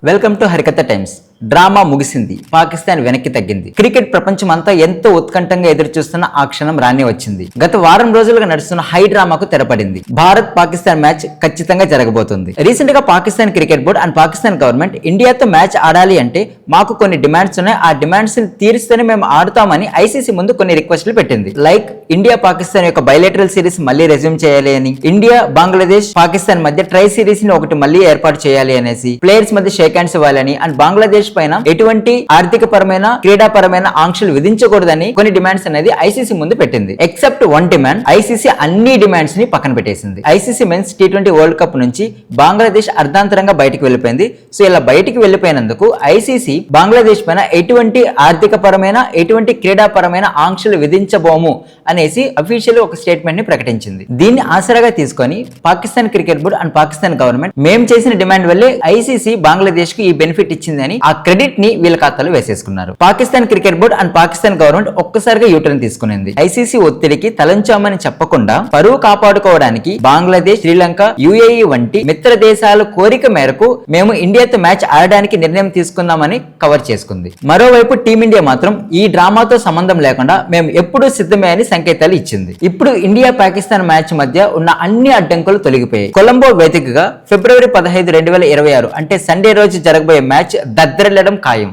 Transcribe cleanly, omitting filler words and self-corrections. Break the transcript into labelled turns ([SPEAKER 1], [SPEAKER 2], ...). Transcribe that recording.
[SPEAKER 1] Welcome to Harikatha times. Drama ముగిసింది, పాకిస్తాన్ వెనక్కి తగ్గింది. క్రికెట్ ప్రపంచం అంతా ఎంతో ఉత్కంఠంగా ఎదురు చూస్తున్న ఆ క్షణం రానే వచ్చింది. గత వారం రోజులుగా నడుస్తున్న హై డ్రామాకు తెరపడింది. భారత్ పాకిస్తాన్ మ్యాచ్ ఖచ్చితంగా జరగబోతుంది. రీసెంట్ గా Pakistan cricket board and Pakistan government ఇండియాతో మ్యాచ్ ఆడాలి అంటే మాకు కొన్ని డిమాండ్స్ ఉన్నాయి, ఆ డిమాండ్స్ ని తీరిస్తేనే మేము ఆడుతామని ఐసీసీ ముందు కొన్ని రిక్వెస్ట్లు పెట్టింది. లైక్ ఇండియా పాకిస్తాన్ యొక్క బైలేటరల్ సిరీస్ మళ్ళీ రెజ్యూమ్ చేయాలి అని, ఇండియా బంగ్లాదేశ్ పాకిస్తాన్ మధ్య ట్రై సిరీస్ ని ఒకటి మళ్ళీ ఏర్పాటు చేయాలి అనేసి, ప్లేయర్స్ మధ్య షేక్ హ్యాండ్స్ ఇవ్వాలని అండ్ బంగ్లాదేశ్ పైన ఎటువంటి ఆర్థిక పరమైన క్రీడాపరమైన ఆంక్షలు విధించకూడదని కొన్ని డిమాండ్స్ అనేది ఐసీసీ ముందు పెట్టింది. ఎక్సెప్ట్ వన్ డిమాండ్, ఐసీసీ అన్ని డిమాండ్స్ ని పక్కన పెట్టేసింది. ICC men's T20 world cup నుంచి బంగ్లాదేశ్ అర్ధాంతరంగా బయటికి వెళ్ళిపోయింది. సో ఇలా బయటికి వెళ్ళిపోయినందుకు ఐసీసీ బంగ్లాదేశ్ పైన ఎటువంటి ఆర్థిక పరమైన ఎటువంటి క్రీడాపరమైన ఆంక్షలు విధించబోము అనేసి అఫీషియల్ ఒక స్టేట్మెంట్ ని ప్రకటించింది. దీన్ని ఆసరాగా తీసుకొని Pakistan cricket board and Pakistan government మేము చేసిన డిమాండ్ వల్లే ఐసీసీ బంగ్లాదేశ్ కి ఈ బెనిఫిట్ ఇచ్చిందని ఆ క్రెడిట్ ని వీళ్ళ ఖాతాలో వేసేసుకున్నారు. Pakistan cricket board and Pakistan government ఒక్కసారిగా యూటర్న్ తీసుకునింది. ఐసీసీ ఒత్తిడికి తలంచామని చెప్పకుండా పరువు కాపాడుకోవడానికి బంగ్లాదేశ్, శ్రీలంక, యుఏఈ వంటి మిత్ర దేశాల కోరిక మేరకు మేము ఇండియాతో మ్యాచ్ ఆడడానికి నిర్ణయం తీసుకుందామని కవర్ చేసుకుంది. మరోవైపు టీమిండియా మాత్రం ఈ డ్రామాతో సంబంధం లేకుండా మేము ఎప్పుడూ సిద్ధమే అని సంకేతాలు ఇచ్చింది. ఇప్పుడు ఇండియా పాకిస్తాన్ మ్యాచ్ మధ్య ఉన్న అన్ని అడ్డంకులు తొలగిపోయాయి. కొలంబో వేదికగా ఫిబ్రవరి 15, 2026 అంటే సండే రోజు జరగబోయే మ్యాచ్ దద్దరిల్లడం ఖాయం.